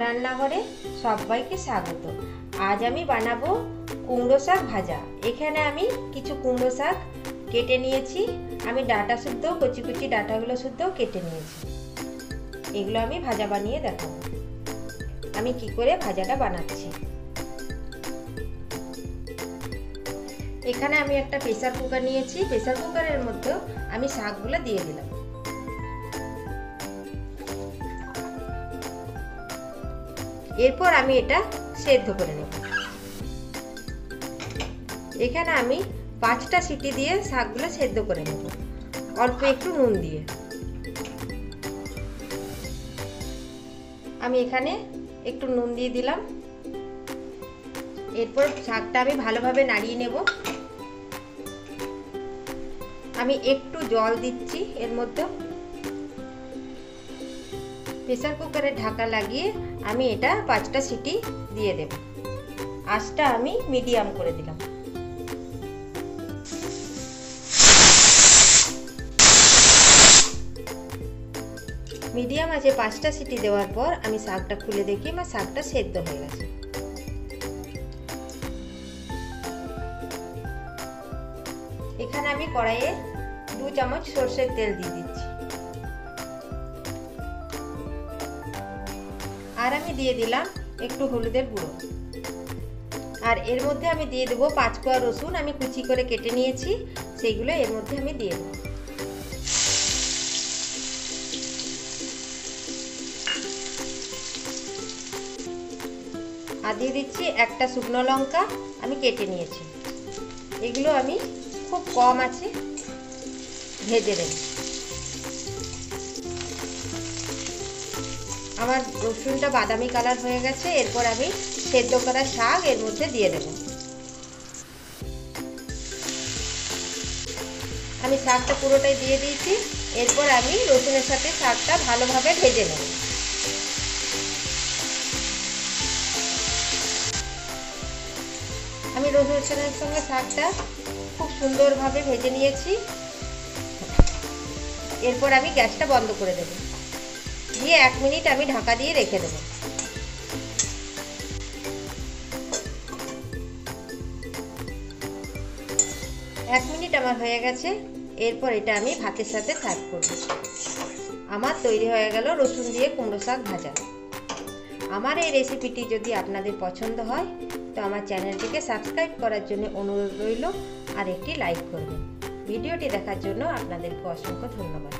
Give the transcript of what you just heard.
রান্নাঘরে সবাইকে স্বাগত। আজ আমি বানাবো কুমড়ো শাক ভাজা। এখানে আমি কিছু কুমড়ো শাক কেটে নিয়েছি। আমি ডাঁটা শুদ্ধ কচি কচি ডাঁটাগুলো শুদ্ধ কেটে নিয়েছি। এগুলো আমি ভাজা বানিয়ে দেখাবো। আমি কি করে ভাজাটা বানাচ্ছি। এখানে আমি একটা প্রেসার কুকার নিয়েছি। প্রেসার কুকারের মধ্যে আমি শাকগুলো দিয়ে দিলাম। এরপর আমি এটা সেদ্ধ করে নেব। এখানে আমি 5টা সিটি দিয়ে শাকগুলো সেদ্ধ করে নেব, অল্প একটু নুন দিয়ে। আমি এখানে একটু নুন দিয়ে দিলাম। এরপর শাকটা আমি ভালোভাবে নাড়িয়ে নেব। আমি একটু জল দিচ্ছি এর মধ্যে। প্রেসার কুকারে ঢাকা লাগিয়ে আমি এটা 5টা সিটি দিয়ে দেব। আঁচটা আমি মিডিয়াম করে দিলাম। মিডিয়াম আছে 5টা সিটি দেওয়ার পর আমি শাকটা খুলে দেখি আমার শাকটা সেদ্ধ হয়ে গেছে। এখানে আমি কড়াইয়ে 2 চামচ সরষের তেল দিয়ে দিচ্ছি। আর আমি দিয়ে দিলাম একটু হলুদের গুঁড়ো। আর এর মধ্যে আমি দিয়ে দেবো 5 কোয়া রসুন আমি কুচি করে কেটে নিয়েছি, সেইগুলো এর মধ্যে আমি দিয়ে দেবো। আর দিয়ে দিচ্ছি একটা শুকনো লঙ্কা আমি কেটে নিয়েছি। এগুলো আমি খুব কম আছে ভেজে দেব। আমার রসুনটা বাদামি কালার হয়ে গেছে। এরপর আমি সেদ্ধ করা শাক এর মধ্যে দিয়ে দেব। আমি শাকটা পুরোটাই দিয়ে দিয়েছি। এরপর আমি রসুনের সাথে শাকটা ভালোভাবে ভেজে নেব। আমি রসুনের সঙ্গে শাকটা খুব সুন্দরভাবে ভেজে নিয়েছি। এরপর আমি গ্যাসটা বন্ধ করে দেব, দিয়ে 1 মিনিট আমি ঢাকা দিয়ে রেখে দেব। এক মিনিট আমার হয়ে গেছে। এরপর এটা আমি ভাতের সাথে সার্ভ করব। আমার তৈরি হয়ে গেল রসুন দিয়ে কুমড়ো শাক ভাজা। আমার এই রেসিপিটি যদি আপনাদের পছন্দ হয় তো আমার চ্যানেলটিকে সাবস্ক্রাইব করার জন্য অনুরোধ রইল, আর একটি লাইক করবেন। ভিডিওটি দেখার জন্য আপনাদেরকে অসংখ্য ধন্যবাদ।